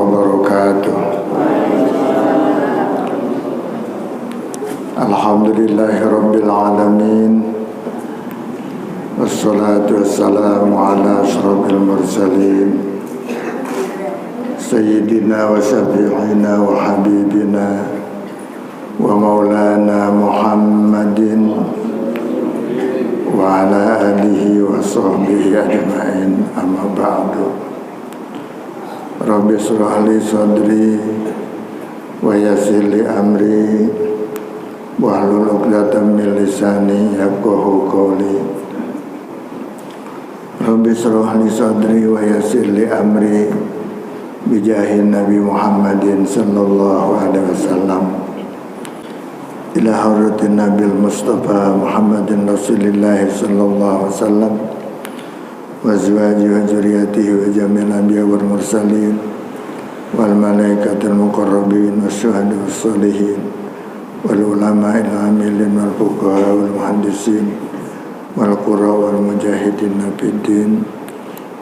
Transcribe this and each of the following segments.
wabarakatuh. Alhamdulillahirabbil alamin. Wassalatu wassalamu ala asyrafil mursalin sayyidina wa syafi'ina wa habibina wa maulana Muhammadin wa ala alihi wa sahbihi ajma'in, amma ba'du. Rabbi shrah li sadri wa yassir li amri wahlul 'uqdatam min lisani yafqahu qawli. Rabbi shrah li sadri wa yassir li amri bijahin Nabi Muhammadin sallallahu alaihi wasallam ila hadratin Nabil Mustafa Muhammadin Rasulillah sallallahu alaihi wasallam wa azwajihi wa dzurriyyatihi wa jami'il anbiya wal mursalin wal malaikatil muqarrabin wasyuhada wassalihin wal ulama'il amilin wal fuqaha wal muhandisin wal qurra wal mujahidin fid din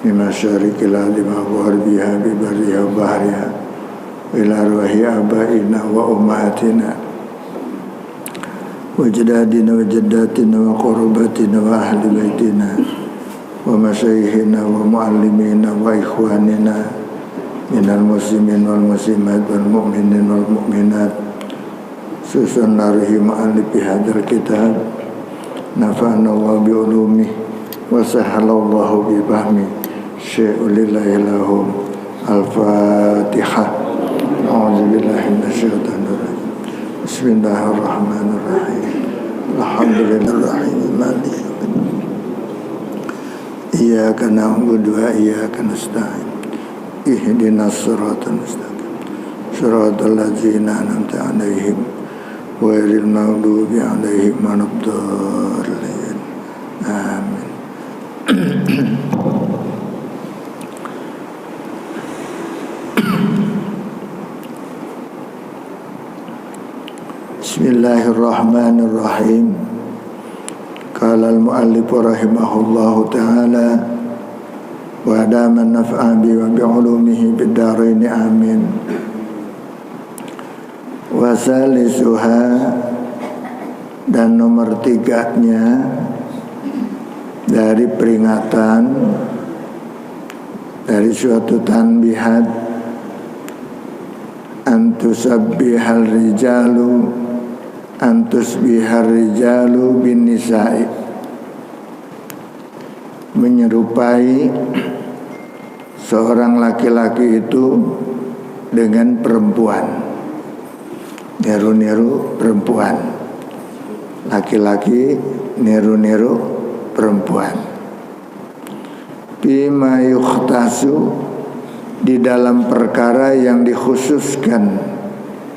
min masyariqil ardi wa gharbiha bi barriha wa bahriha ila arwahi abaina wa ummahatina wa jadadina wa jaddatina wa qurbatina wa ahli baitina wa masyayikhina wa muallimina wa ikhwanina minal muslimin wal muslimat wal mu'minin wal mu'minat susun narihim alifi hadal kitab nafa'na Allah bi ulumih wa sahalallahu bi fahmi syai'ulillahi lahum. Al-Fatihah. A'udzubillahi minasyaitonir rajim. Bismillahirrahmanirrahim. Alhamdulillahirrahim. Maliki yaumiddin. Iyyaka na'budu wa iyyaka nasta'in. Ihdinas siratal mustaqim. Siratal ladzina an'amta 'alaihim ghairil maghdubi 'alaihim waladdallin. Amin. Bismillahirrahmanirrahim. Qala al-muallif rahimahullahu ta'ala wa adama naf'a bi wa bi ulumihi bid darain amin. Wa salisuha, dan nomor tiganya dari peringatan dari suatu tanbihat antusabbihal rijalu bin nisa'i, menyerupai seorang laki-laki itu dengan perempuan, niru-niru perempuan, laki-laki niru-niru perempuan. Bima yukhtasu, di dalam perkara yang dikhususkan,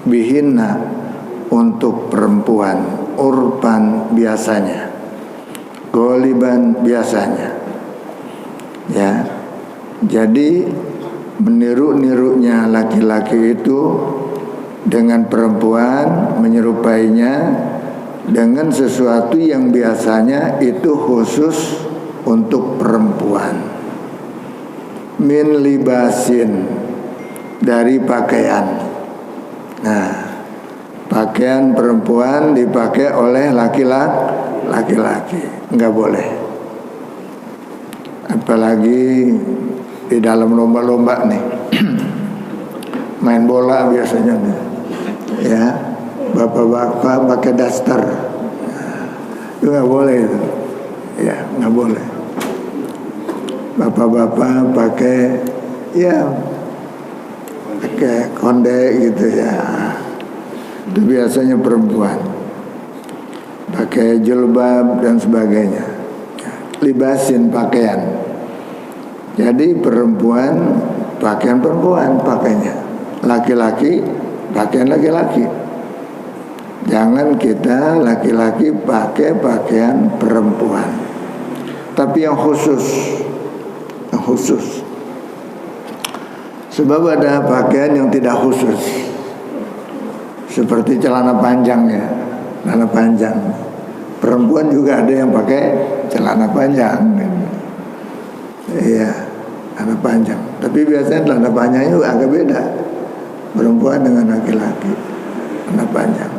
bihinna, untuk perempuan, urban biasanya, goliban biasanya, ya. Jadi meniru-nirunya laki-laki itu dengan perempuan, menyerupainya dengan sesuatu yang biasanya itu khusus untuk perempuan. Min libasin, dari pakaian. Nah, pakaian perempuan dipakai oleh laki-laki, enggak boleh. Apalagi di dalam lomba-lomba nih, main bola biasanya nih, ya, bapak-bapak pakai daster, itu enggak boleh itu, ya, enggak boleh. Bapak-bapak pakai, ya, pakai konde gitu ya. Itu biasanya perempuan pakai jilbab dan sebagainya, libasin pakaian. Jadi perempuan pakaian perempuan pakainya, laki-laki pakaian laki-laki. Jangan kita laki-laki pakai pakaian perempuan, tapi yang khusus. Sebab ada pakaian yang tidak khusus, seperti celana panjang ya, celana panjang. Perempuan juga ada yang pakai celana panjang. Iya, celana panjang. Tapi biasanya celana panjang itu agak beda, perempuan dengan laki-laki celana panjang.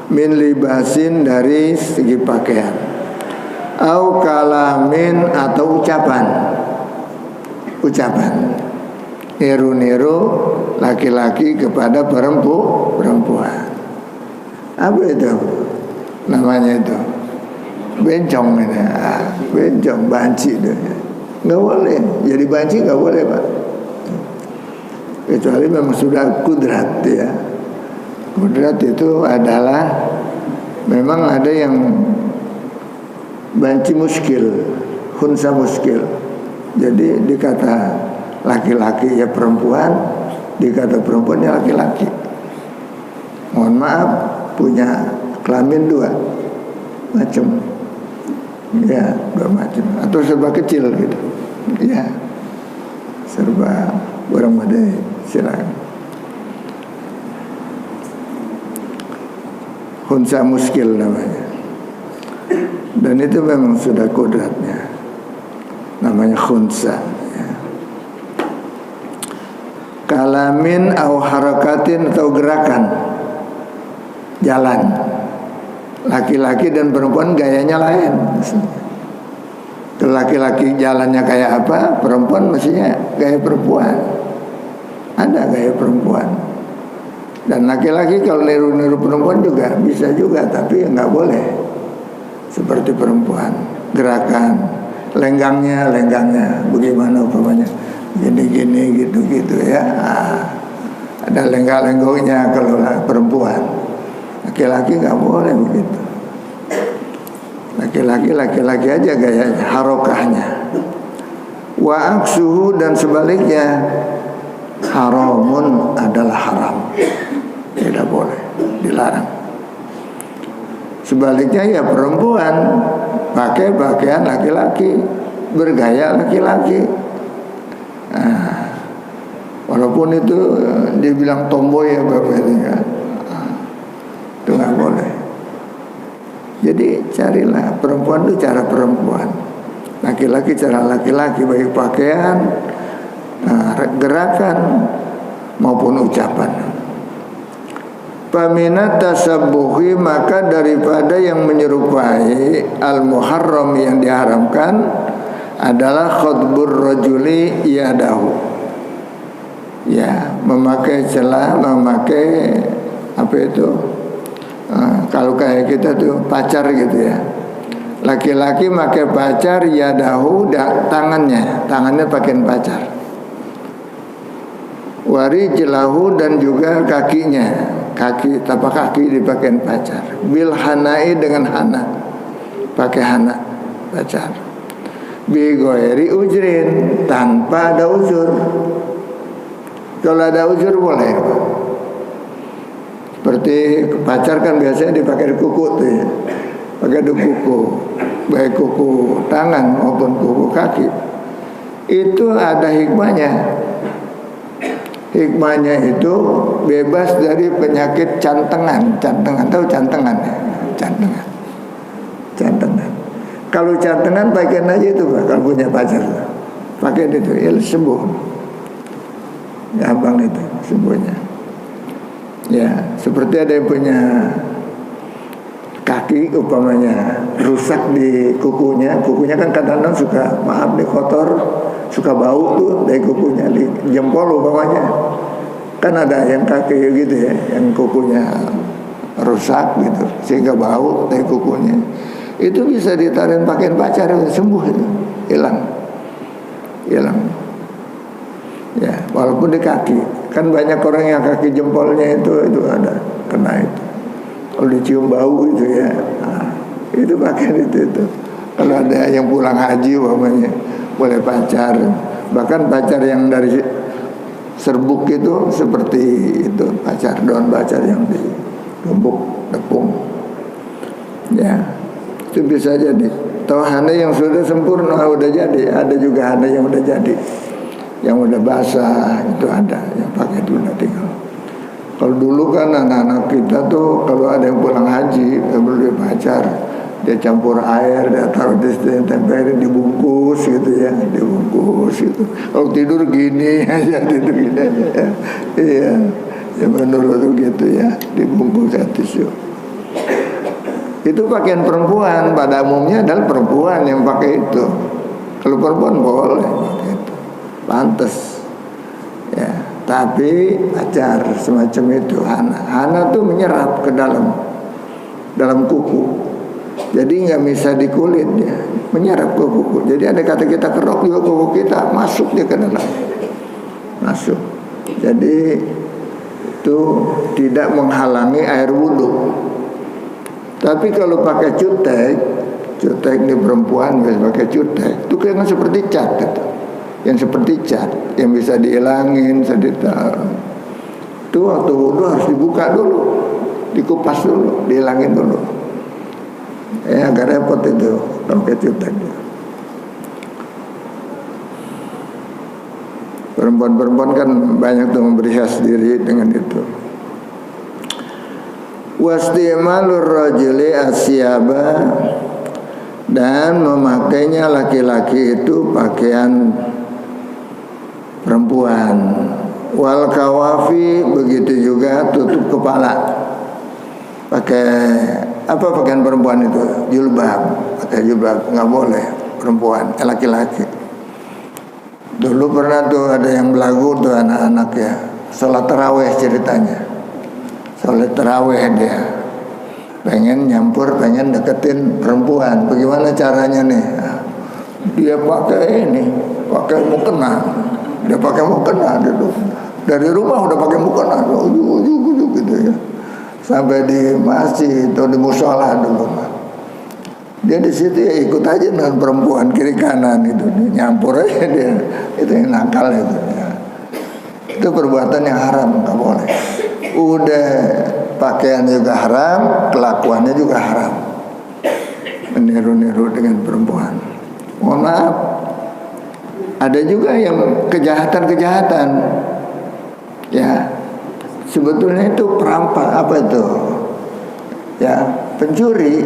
Min libasin dari segi pakaian, au kalamin atau ucapan niru-niru laki-laki kepada perempuan. Apa itu namanya? Itu bencong ini, bencong, banci itu. Nggak boleh, jadi banci nggak boleh Pak, kecuali memang sudah kudrat ya. Kudrat itu adalah memang ada yang banci muskil, khunsa muskil. Jadi dikata laki-laki ya perempuan, dikata perempuan ya laki-laki. Mohon maaf, punya kelamin dua macam, ya dua macam, atau serba kecil gitu, ya serba orang badai, silakan. Khunsa muskil namanya, dan itu memang sudah kodratnya, namanya khunsa ya. Kalamin au harakatin atau gerakan jalan, laki-laki dan perempuan gayanya lain. Laki-laki jalannya kayak apa, perempuan mestinya gaya perempuan, ada gaya perempuan. Dan laki-laki kalau niru-niru perempuan juga bisa juga, tapi nggak boleh seperti perempuan. Gerakan lenggangnya bagaimana umpamanya, gini gitu ya. Ada lenggak-lenggoknya kalau perempuan. Laki-laki nggak boleh begitu. Laki-laki aja gayanya, harokahnya. Wa aksuhu, dan sebaliknya, haramun adalah haram, tidak boleh, dilarang. Sebaliknya ya perempuan pakai pakaian laki-laki, bergaya laki-laki. Nah, walaupun itu dibilang tomboy ya bapak itu kan, itu nggak boleh. Jadi carilah perempuan itu cara perempuan, laki-laki cara laki-laki, baik pakaian, gerakan maupun ucapan. Paminat tasabbuhi, maka daripada yang menyerupai al-muharram yang diharamkan adalah khutbur rajuli yadahu, ya memakai celah, memakai apa itu, kalau kayak kita tuh pacar gitu ya, laki-laki pakai pacar yadahu, tangannya pakai pacar, warijlahu, dan juga kakinya, tapak kaki dipakai pacar, bil hanai, dengan hana, pakai hana pacar, bi ghairi ujrin, tanpa ada uzur. Kalau ada uzur boleh. Seperti pacar kan biasanya dipakai di kuku tuh ya, pakai di kuku, baik kuku tangan maupun kuku kaki. Itu ada hikmahnya. Hikmahnya itu bebas dari penyakit cantengan. Tahu cantengan ya? Cantengan. Kalau cantengan pakai aja itu Pak, kalau punya pacar, pakai itu, ya sembuh. Gampang itu sembuhnya. Ya, seperti ada yang punya kaki umpamanya rusak di kukunya kan kadang-kadang suka, maaf nih, kotor, suka bau tuh dari kukunya, di jempol umpamanya. Kan ada yang kaki gitu ya, yang kukunya rusak gitu sehingga bau dari kukunya. Itu bisa ditarik pakai pacar, sembuh itu, hilang. Ya, walaupun di kaki. Kan banyak orang yang kaki jempolnya itu ada kena itu. Kalau dicium bau itu ya, itu pakai itu. Kalau ada yang pulang haji umpamanya boleh pacar, bahkan pacar yang dari serbuk itu seperti itu, daun pacar yang ditumbuk tepung. Ya, itu bisa jadi. Tahu hana yang sudah sempurna udah jadi, ada juga hana yang udah jadi, yang udah basah itu ada, yang pakai dulu tinggal. Kalau dulu kan anak-anak kita tuh kalau ada yang pulang haji beli pacar, dia campur air, dia taruh di temperin, dibungkus gitu ya, dibungkus gitu. Kalau tidur gini aja, tidur gini aja ya. Iya, ya menurut gitu ya, dibungkus ya tisu. Itu pakaian perempuan, pada umumnya adalah perempuan yang pakai itu. Kalau perempuan boleh pakai itu, pantas ya. Tapi acar semacam itu, hana tuh menyerap ke dalam kuku. Jadi nggak bisa di kulit ya, menyerap ke kuku. Jadi ada kata kita kerok juga kuku kita masuk dia ke dalam, masuk. Jadi itu tidak menghalangi air wudhu. Tapi kalau pakai cutek di perempuan bisa pakai cutek, itu kayaknya seperti cat itu. Yang seperti cat, yang bisa dihilangin, bisa ditaruh. Itu waktu wudhu harus dibuka dulu, dikupas dulu, dihilangin dulu. Agak repot itu pakai cutek. Perempuan-perempuan kan banyak tuh memberhias diri dengan itu. Wastimalur rajuli asyaba, dan memakainya laki-laki itu pakaian perempuan. Wal kawafi, begitu juga tutup kepala. Pakai apa pakaian perempuan itu? Jilbab. Pakai jilbab nggak boleh perempuan, laki-laki. Dulu pernah tuh ada yang belagu tuh anak-anak ya, sholat taraweh ceritanya. Sholat taraweh dia pengen nyampur, pengen deketin perempuan. Bagaimana caranya nih? Dia pakai ini, pakai mukena. Dia pakai mukena dulu. Dari rumah udah pakai mukena, ujuk gitu ya. Sampai di masjid atau di musola dulu. Dia di situ ya ikut aja dengan perempuan kiri kanan itu, dia nyampur aja dia. Itu yang nakal itu ya. Itu perbuatan yang haram, nggak boleh. Udah pakaian juga haram, kelakuannya juga haram. Meniru-niru dengan perempuan. Mohon maaf, ada juga yang kejahatan-kejahatan. Ya, sebetulnya itu perampas, apa itu? Ya, pencuri.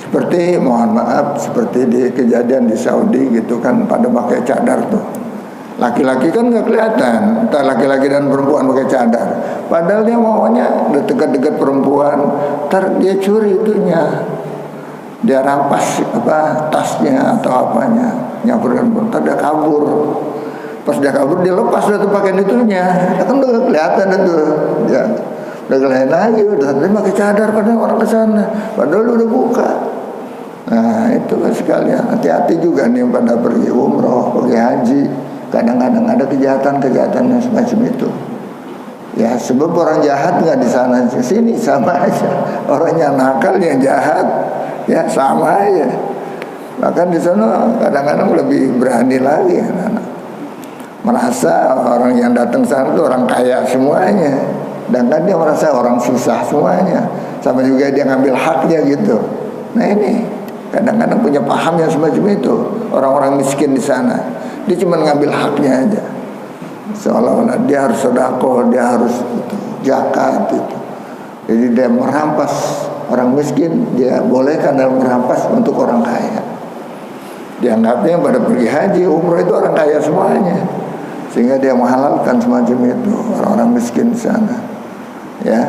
Seperti mohon maaf, seperti di kejadian di Saudi gitu kan, pada pakai cadar tuh. Laki-laki kan nggak kelihatan, entah laki-laki dan perempuan pakai cadar. Padahal dia maunya dekat-dekat perempuan, ntar dia curi itunya, dia rampas apa tasnya atau apanya, nyamperin perempuan, ntar dia kabur. Pas dia kabur dia lepas tuh pakaian itunya, kan udah kelihatan itu, ya udah kelihatan lagi, udah dia pakai cadar padahal orang ke sana, padahal udah buka. Nah itu kan sekalian, hati-hati juga nih pada pergi umroh, pergi haji. Kadang-kadang ada kejahatan-kejahatan yang semacam itu. Ya sebab orang jahat nggak di sana di sini sama aja. Orang yang nakal yang jahat ya sama aja. Bahkan di sana kadang-kadang lebih berani lagi anak-anak. Merasa orang yang datang sana itu orang kaya semuanya. Sedangkan dia merasa orang susah semuanya. Sama juga dia ngambil haknya gitu. Nah ini kadang-kadang punya paham yang semacam itu. Orang-orang miskin di sana, dia cuma ngambil haknya aja. Seolah-olah dia harus sedekah, dia harus zakat itu. Jadi dia merampas orang miskin, dia bolehkan dalam merampas untuk orang kaya. Dianggapnya pada pergi haji, umroh itu orang kaya semuanya. Sehingga dia menghalalkan semacam itu orang-orang miskin di sana. Ya,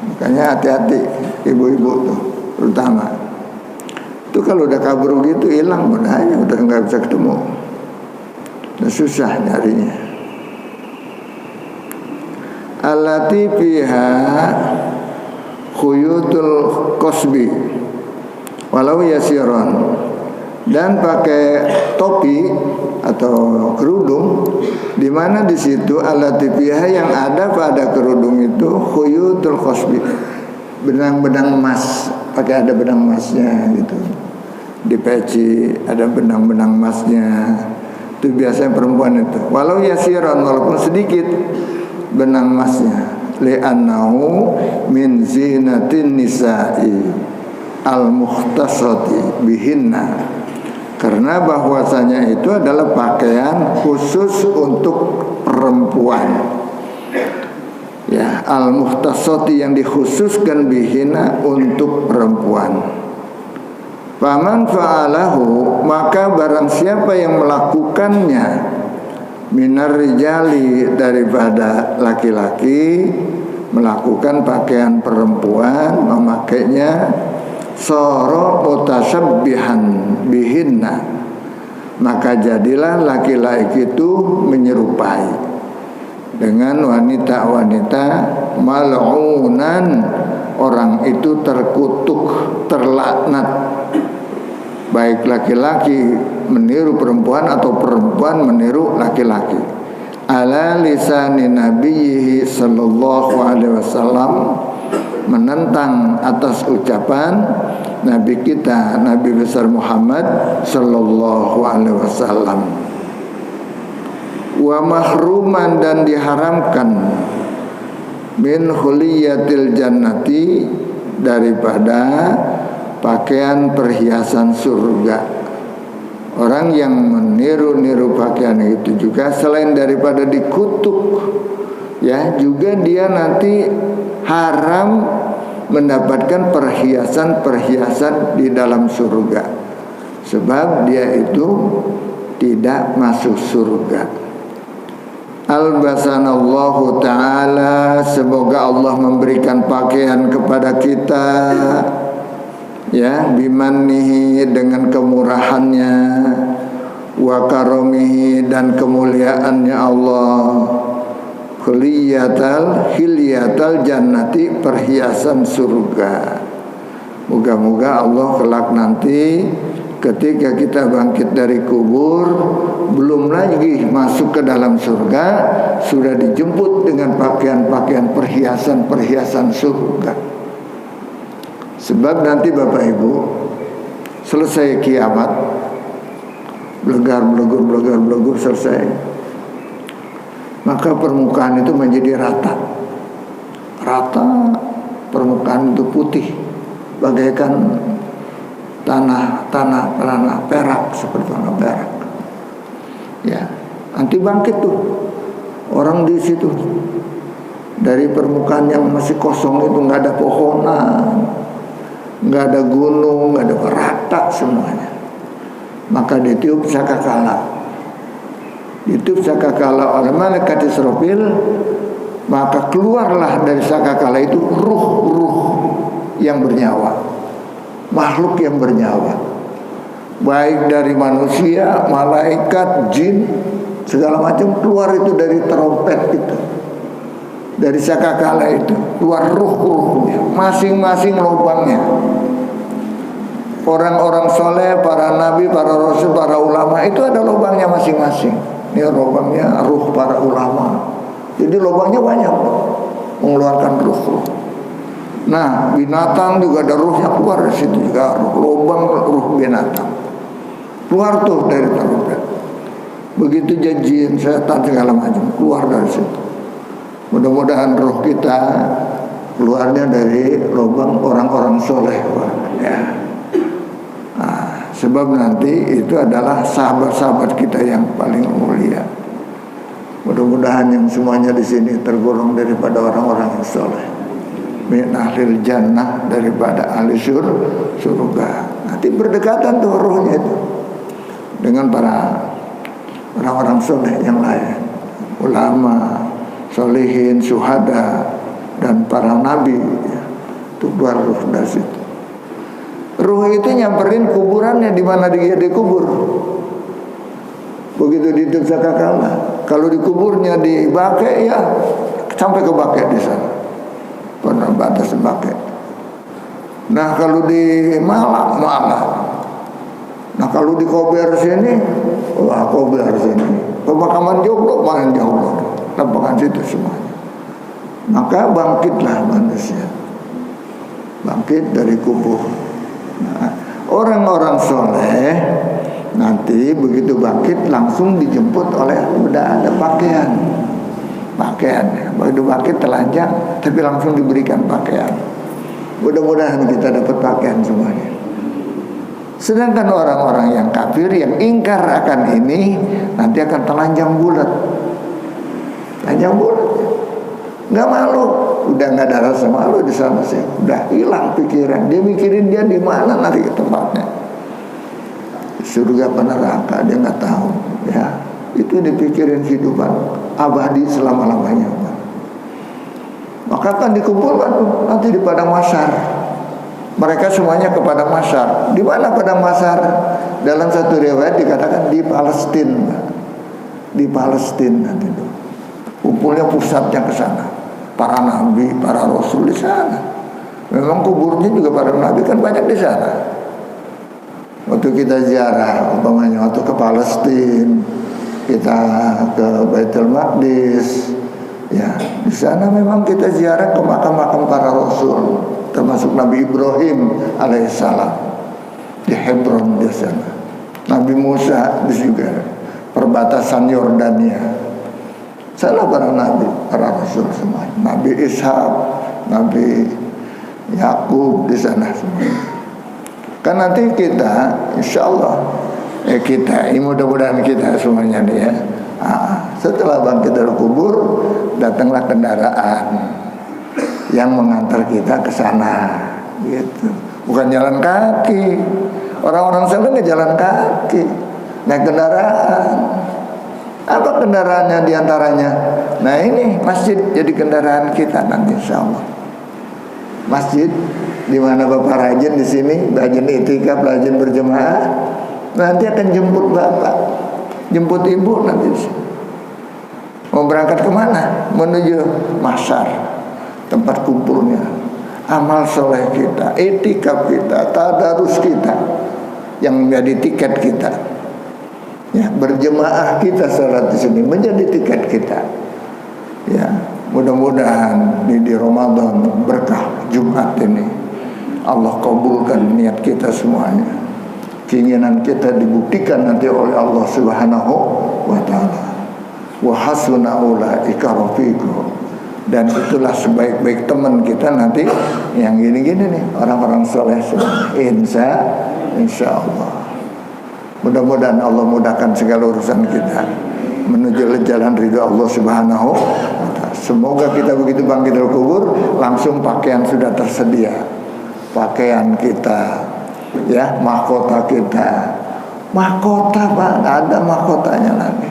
makanya hati-hati ibu-ibu tuh, terutama. Itu kalau udah kabur gitu hilang benarnya, udah nggak bisa ketemu. Udah susah nyarinya. Allati fiha khuyutul qasbi walau yasiron, dan pakai topi atau kerudung di mana di situ allati fiha yang ada pada kerudung itu khuyutul qasbi, benang-benang emas, pakai ada benang emasnya gitu. Di peci ada benang-benang emasnya. Itu biasanya perempuan itu. Walau yasiron, walaupun sedikit benang emasnya. Li'annahu min zinatin nisa'i al-mukhtasati bihinna. Karena bahwasanya itu adalah pakaian khusus untuk perempuan Ya, al-mukhtasati yang dikhususkan bihina untuk perempuan. Faman fa'alahu, maka barang siapa yang melakukannya minar rijali, daripada laki-laki, melakukan pakaian perempuan, memakainya, soro mutasabbihan bihinna, maka jadilah laki-laki itu menyerupai dengan wanita-wanita mal'unan, orang itu terkutuk, terlaknat, baik laki-laki meniru perempuan atau perempuan meniru laki-laki. Ala lisani nabiyhi sallallahu alaihi wasallam, menentang atas ucapan Nabi kita, Nabi besar Muhammad sallallahu alaihi wasallam. Wa mahruman, dan diharamkan, min huliyatil jannati, daripada pakaian perhiasan surga. Orang yang meniru-niru pakaian itu juga selain daripada dikutuk, ya, juga dia nanti haram mendapatkan perhiasan-perhiasan di dalam surga, sebab dia itu tidak masuk surga. Albasanallahu ta'ala, semoga Allah memberikan pakaian kepada kita, ya, bimannihi, dengan kemurahannya, wa karomihi, dan kemuliaannya Allah, hilyatal jannati, perhiasan surga. Moga-moga Allah kelak nanti ketika kita bangkit dari kubur, belum lagi masuk ke dalam surga, sudah dijemput dengan pakaian-pakaian perhiasan-perhiasan surga. Sebab nanti Bapak Ibu, selesai kiamat, belegar selesai, maka permukaan itu menjadi rata, permukaan itu putih, bagaikan tanah perak, seperti tanah perak. Ya, nanti bangkit tuh orang di situ, dari permukaan yang masih kosong itu, nggak ada pohonan, nggak ada gunung, nggak ada, rata semuanya. Maka ditiup sakakala, oleh malaikat Israfil, maka keluarlah dari sakakala itu ruh-ruh yang bernyawa, makhluk yang bernyawa, baik dari manusia, malaikat, jin, segala macam, keluar itu dari trompet itu, dari sakakala itu keluar ruh-ruhnya, masing-masing lubangnya. Orang-orang soleh, para nabi, para rasul, para ulama, itu ada lubangnya masing-masing. Ini lubangnya ruh para ulama. Jadi lubangnya banyak, mengeluarkan ruh. Nah, binatang juga ada ruhnya, keluar dari situ juga lubang ruh binatang. Keluar tuh dari trompet. Begitu jin, setan, segala macam, keluar dari situ. Mudah-mudahan ruh kita keluarnya dari lubang orang-orang soleh, ya. Nah, sebab nanti itu adalah sahabat-sahabat kita yang paling mulia. Mudah-mudahan yang semuanya di sini tergolong daripada orang-orang yang soleh, min ahlil jannah, daripada ahli surga. Nanti berdekatan tuh ruhnya itu dengan para orang-orang soleh yang lain, ulama, solehin, syuhada, dan para nabi, ya. Itu keluar ruh dari situ. Ruh itu nyamperin kuburannya, di mana dia dikubur. Begitu ditutup sakakala, kalau dikuburnya di Bake, ya sampai ke Bake di sana, pernah batas Bake. Nah kalau di Malang. Nah kalau di Kober sini, wah Kober sini, pemakaman Joglo, main Joglo, lapangan situ semuanya. Maka bangkitlah manusia, bangkit dari kubur. Nah, orang-orang soleh nanti begitu bangkit langsung dijemput oleh, udah ada pakaian. Begitu bangkit telanjang, tapi langsung diberikan pakaian. Mudah-mudahan kita dapat pakaian semuanya. Sedangkan orang-orang yang kafir, yang ingkar akan ini, nanti akan telanjang bulat. nggak malu, udah nggak ada rasa malu di sana sih, udah hilang pikiran. Dia mikirin dia di mana nanti tempatnya, surga apa neraka dia nggak tahu, ya. Itu dipikirin kehidupan abadi selama-lamanya. Maka akan dikumpulkan nanti di padang mahsyar. Mereka semuanya ke padang mahsyar. Di mana padang mahsyar? Dalam satu riwayat dikatakan di Palestina. Di Palestina nanti itu. Kumpulnya pusatnya ke sana. Para nabi, para rasul di sana. Memang kuburnya juga para nabi kan banyak di sana. Waktu kita ziarah, umpamanya waktu ke Palestina, kita ke Baitul Maqdis, ya di sana memang kita ziarah ke makam-makam para rasul, termasuk Nabi Ibrahim alaihissalam di Hebron di sana. Nabi Musa di juga perbatasan Yordania. Sana para nabi, para rasul semua. Nabi Ishak, Nabi Yakub di sana semua. Kan nanti kita, insya Allah, kita, mudah-mudahan kita semuanya nih ya. Setelah bangkit dari kubur, datanglah kendaraan yang mengantar kita ke sana, gitu. Bukan jalan kaki. Orang-orang sana nggak jalan kaki, naik kendaraan. Apa kendaraannya diantaranya? Nah ini masjid jadi kendaraan kita nanti insya Allah. Masjid di mana Bapak rajin di sini, rajin itikaf, rajin berjemaah, nanti akan jemput Bapak, jemput Ibu nanti. Mau berangkat kemana? Menuju mahsyar, tempat kumpulnya amal soleh kita, itikaf kita, tadarus kita, yang menjadi tiket kita. Ya, berjemaah kita salat di sini menjadi tiket kita. Ya, mudah-mudahan di Ramadan berkah Jumat ini Allah kabulkan niat kita semuanya. Keinginan kita dibuktikan nanti oleh Allah Subhanahu wa taala. Wa hasuna ulaika rafiqo. Dan itulah sebaik-baik teman kita nanti yang gini-gini nih, orang-orang soleh semua. Insya Allah. Mudah-mudahan Allah mudahkan segala urusan kita menuju jalan ridho Allah Subhanahu wa taala. Semoga kita begitu bangkit dari kubur langsung pakaian sudah tersedia. Pakaian kita, ya, mahkota kita. Mahkota Pak, ada mahkotanya lagi.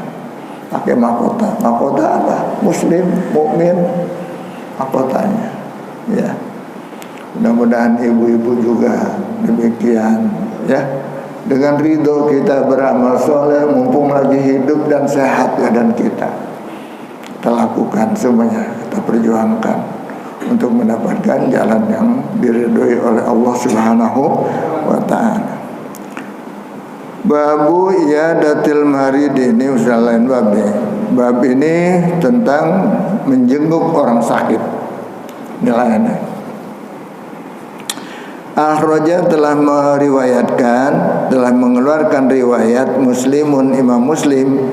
Pakai mahkota. Mahkota apa? Muslim, mukmin, mahkotanya. Ya. Mudah-mudahan ibu-ibu juga demikian, ya. Dengan ridho kita beramal soleh, mumpung lagi hidup dan sehat badan kita lakukan semuanya, kita perjuangkan untuk mendapatkan jalan yang diridhoi oleh Allah Subhanahu wa taala. Babu iyadatil marid ini usaha lain bab nih. Bab ini tentang menjenguk orang sakit. Nilainya Akhraja telah meriwayatkan, telah mengeluarkan riwayat Muslimun, Imam Muslim,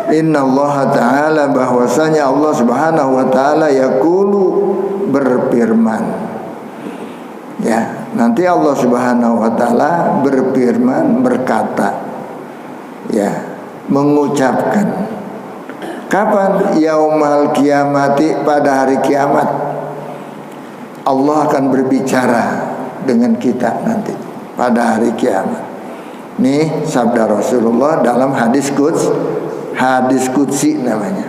innallaha ta'ala, bahwasanya Allah Subhanahu wa taala yaqulu, berfirman. Ya, nanti Allah Subhanahu wa taala berfirman, berkata, ya, mengucapkan. Kapan? Yaumal kiamati, pada hari kiamat Allah akan berbicara dengan kita nanti pada hari kiamat. Nih sabda Rasulullah dalam hadis qudsi namanya.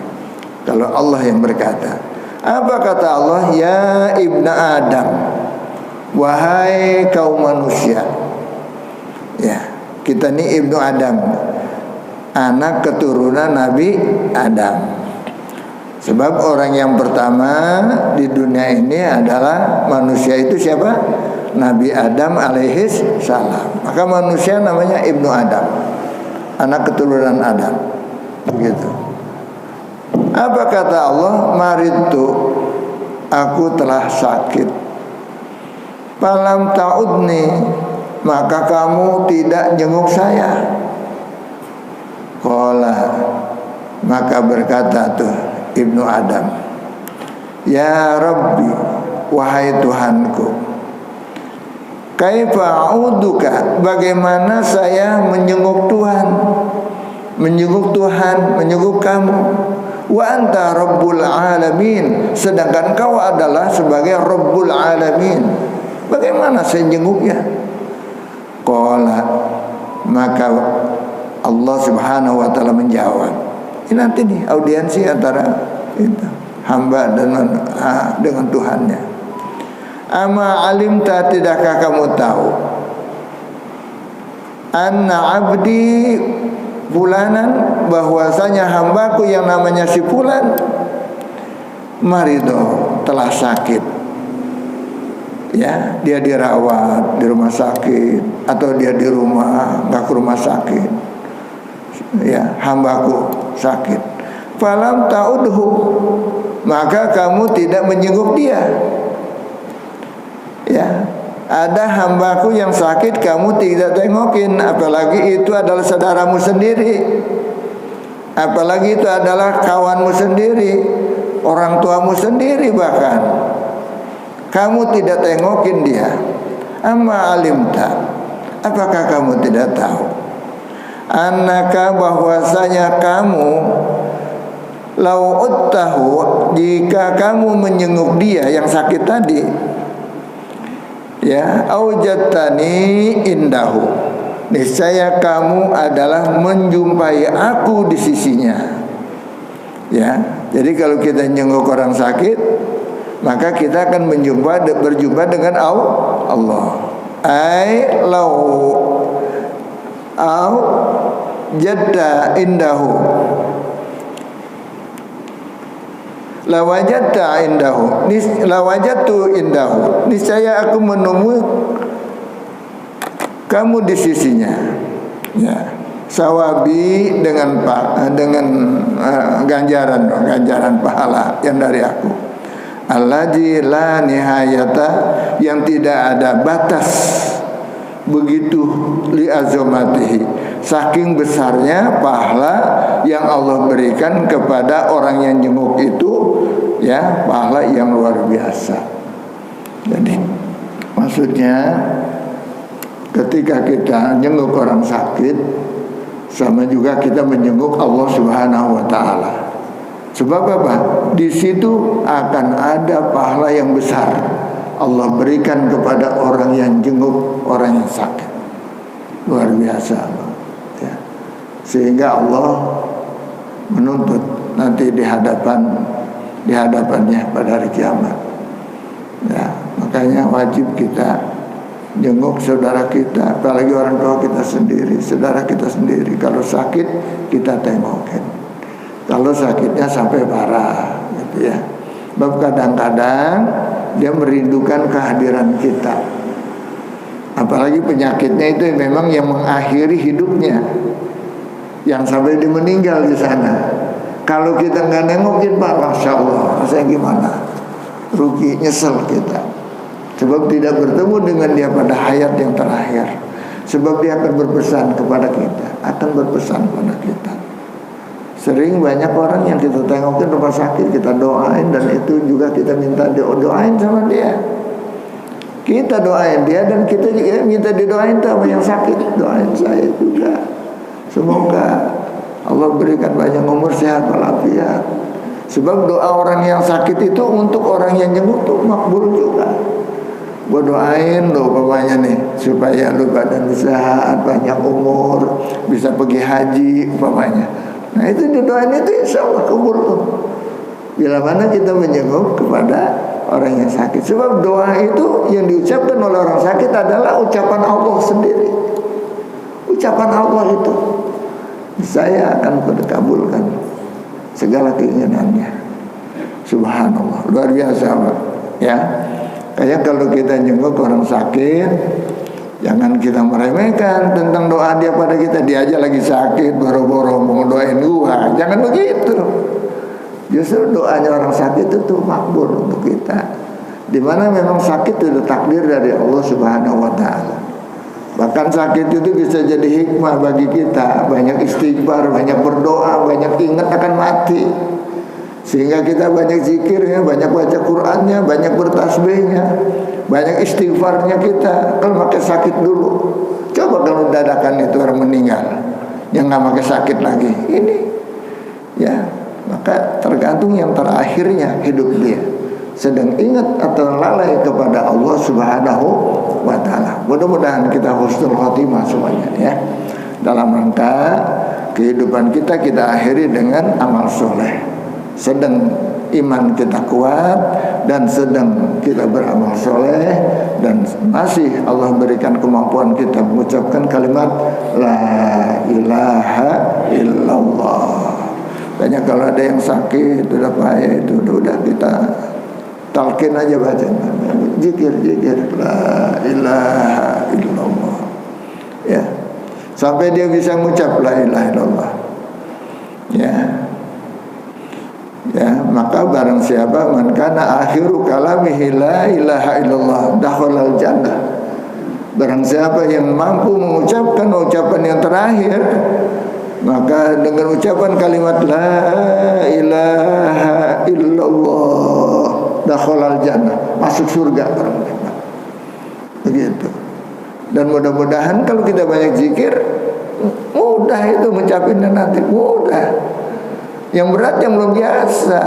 Kalau Allah yang berkata, apa kata Allah? Ya ibna Adam, wahai kaum manusia. Ya, kita nih ibnu Adam, anak keturunan Nabi Adam. Sebab orang yang pertama di dunia ini adalah manusia itu siapa? Nabi Adam alaihis salam. Maka manusia namanya ibnu Adam, anak keturunan Adam. Begitu. Apa kata Allah? Maridtu, aku telah sakit. Falam ta'udni, maka kamu tidak jenguk saya. Qala, maka berkata tuh ibnu Adam, ya Rabbi, wahai Tuhanku, kaifa a'uduka, bagaimana saya menjenguk Tuhan, menjenguk Tuhan, menjenguk kamu. Wa anta rabbul alamin, sedangkan kau adalah sebagai rabbul alamin. Bagaimana saya jenguknya? Qala, maka Allah Subhanahu wa taala menjawab. Ini nanti nih audiensi antara itu, hamba dengan Tuhannya. Ama alimta, tidakkah kamu tahu? Anna abdi fulanan, bahwasanya hambaku yang namanya si fulan marido, telah sakit. Ya, dia dirawat di rumah sakit atau dia di rumah, enggak ke rumah sakit. Ya, hambaku sakit. Falam ta'udhu, maka kamu tidak menjenguk dia. Ya, ada hambaku yang sakit kamu tidak tengokin, apalagi itu adalah saudaramu sendiri, apalagi itu adalah kawanmu sendiri, orang tuamu sendiri, bahkan kamu tidak tengokin dia. Amma alimta, apakah kamu tidak tahu? Annaka, bahwasanya kamu, lau'uttahu, jika kamu menjenguk dia yang sakit tadi, ya, aujatani indahu, niscaya kamu adalah menjumpai aku di sisinya. Ya, jadi kalau kita jenguk orang sakit, maka kita akan berjumpa dengan Allah. Ai lau au jadda indahu, lawajadta indahu, lawajadtu indahu, niscaya aku menemui kamu di sisinya. Ya, sawabi dengan ganjaran pahala yang dari aku. Allazi la nihayata, yang tidak ada batas, begitu li azamatihi, saking besarnya pahala yang Allah berikan kepada orang yang jenguk itu, ya, pahala yang luar biasa. Jadi maksudnya ketika kita jenguk orang sakit, sama juga kita menjenguk Allah Subhanahu wa taala. Sebab apa? Di situ akan ada pahala yang besar Allah berikan kepada orang yang jenguk orang yang sakit. Luar biasa, ya. Sehingga Allah menuntut nanti di hadapannya pada hari kiamat. Ya, makanya wajib kita jenguk saudara kita, apalagi orang tua kita sendiri, saudara kita sendiri. Kalau sakit kita tengokin. Kalau sakitnya sampai parah, gitu ya. Sebab kadang-kadang dia merindukan kehadiran kita. Apalagi penyakitnya itu memang yang mengakhiri hidupnya, yang sampai dia meninggal di sana. Kalau kita nggak nengokin, Pak, Masya Allah, saya gimana? Rugi, nyesel kita. Sebab tidak bertemu dengan dia pada hayat yang terakhir. Sebab dia akan berpesan kepada kita, akan berpesan kepada kita. Sering banyak orang yang kita tengokin rumah sakit, kita doain, dan itu juga kita minta doain sama dia. Kita doain dia dan kita juga minta didoain sama yang sakit. Doain saya juga, semoga Allah berikan banyak umur, sehat walafiat. Sebab doa orang yang sakit itu untuk orang yang jenguk tuh makbul juga. Gua doain lo umpamanya nih, supaya lu badan sehat, banyak umur, bisa pergi haji umpamanya. Nah itu didoain itu insya Allah kabul tuh. Bila mana kita menjenguk kepada orang yang sakit. Sebab doa itu yang diucapkan oleh orang sakit adalah ucapan Allah sendiri. Ucapan Allah itu, saya akan kabulkan segala keinginannya. Subhanallah, luar biasa, Pak. Ya, kayak kalau kita jenguk orang sakit, jangan kita meremehkan tentang doa dia pada kita. Dia aja lagi sakit, boro-boro mau doain gua. Jangan begitu. Justru doanya orang sakit itu makbul untuk kita. Dimana memang sakit itu takdir dari Allah Subhanahu wa ta'ala. Bahkan sakit itu bisa jadi hikmah bagi kita. Banyak istighfar, banyak berdoa, banyak ingat akan mati. Sehingga kita banyak zikirnya, banyak baca Qur'annya, banyak bertasbihnya, banyak istighfarnya kita. Kalau pakai sakit dulu. Coba kalau dadakan itu orang meninggal, yang nggak pakai sakit lagi. Ini, ya, Maka tergantung yang terakhirnya hidup dia sedang ingat atau lalai kepada Allah Subhanahu wa ta'ala. Mudah-mudahan kita husnul khotimah semuanya ya. Dalam rangka kehidupan kita akhiri dengan amal soleh. Sedang iman kita kuat dan sedang kita beramal soleh, dan masih Allah berikan kemampuan kita mengucapkan kalimat la ilaha illallah. Banyak kalau ada yang sakit, udah payah itu udah kita talqin aja baca zikir la ilaha illallah ya, sampai dia bisa mengucap la ilaha illallah ya. Maka barang siapa man kana akhiru kalamihi la ilaha illallah dakhalal jannah, barang siapa yang mampu mengucapkan ucapan yang terakhir, maka dengan ucapan kalimat la ilaha illallah dakhalal jannah, masuk surga begitu. Dan mudah-mudahan kalau kita banyak zikir, mudah itu mencapai nanti, mudah. Yang berat yang belum biasa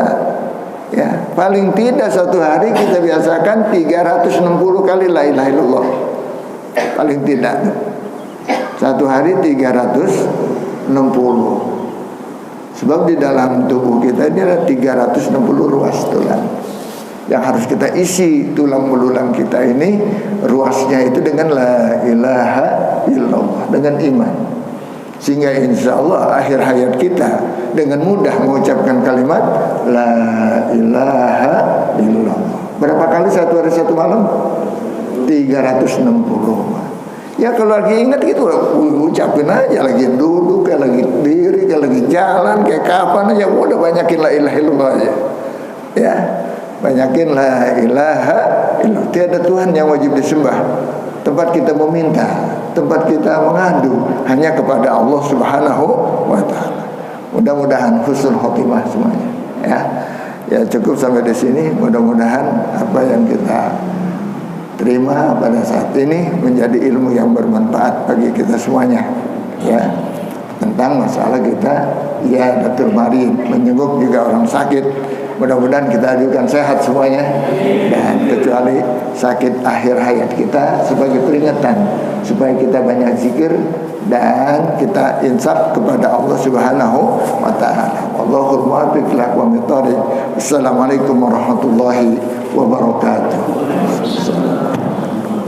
ya, paling tidak satu hari kita biasakan 360 kali la ilaha illallah, paling tidak satu hari 360. Sebab di dalam tubuh kita ini ada 360 ruas tulang yang harus kita isi. Tulang belulang kita ini ruasnya itu dengan la ilaha illallah, dengan iman. Sehingga insya Allah akhir hayat kita dengan mudah mengucapkan kalimat la ilaha illallah. Berapa kali satu hari satu malam? 360. Ya kalau lagi ingat gitu ucapin aja, lagi duduk kayak lagi diri kayak lagi jalan kayak kapan aja, udah banyakin la ilaha illallah aja ya. Banyakin la ilaha illallah. Tiada Tuhan yang wajib disembah, tempat kita meminta, tempat kita mengadu hanya kepada Allah Subhanahu wa ta'ala. Mudah-mudahan husnul khotimah semuanya ya. Ya cukup sampai di sini. Mudah-mudahan apa yang kita terima pada saat ini menjadi ilmu yang bermanfaat bagi kita semuanya ya. Tentang masalah kita ya Dr. Mari menjenguk juga orang sakit. Mudah-mudahan kita ajukan sehat semuanya, dan kecuali sakit akhir hayat kita sebagai peringatan supaya kita banyak zikir dan kita insaf kepada Allah Subhanahu wa ta'ala. Wallahul muwaffiq ila aqwamit thoriq. Assalamualaikum warahmatullahi wabarakatuh.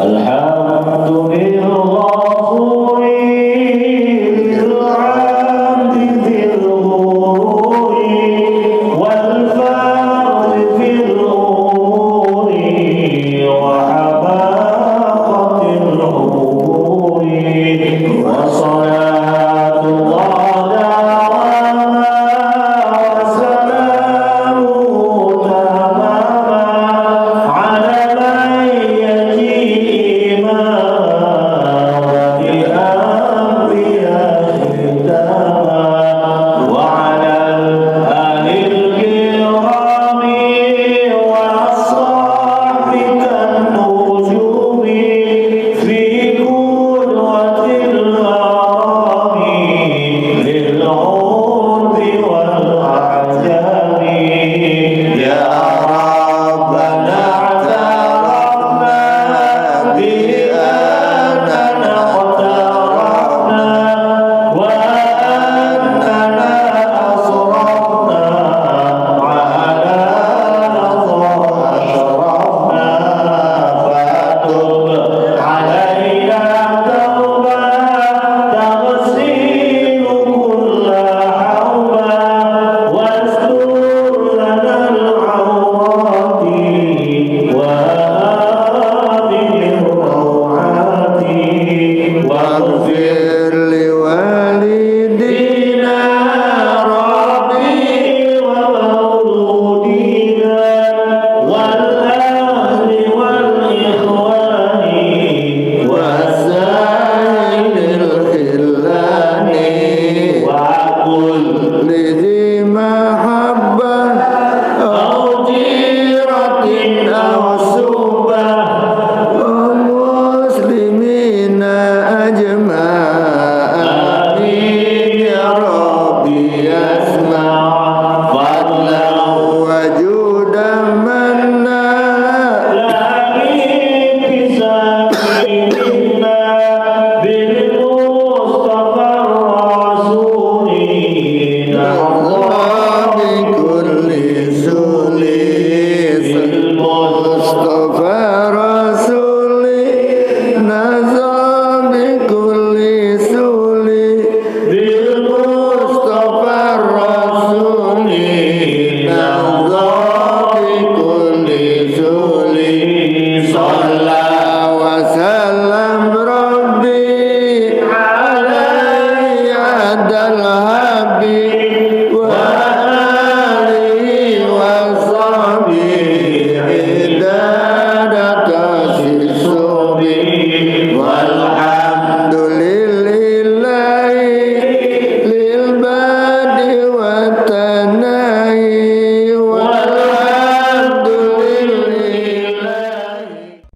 Alhamdulillah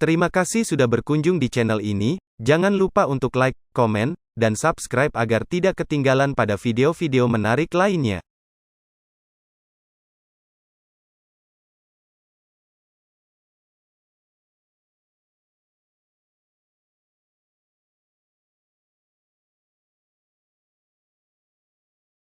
Terima kasih sudah berkunjung di channel ini. Jangan lupa untuk like, komen, dan subscribe agar tidak ketinggalan pada video-video menarik lainnya.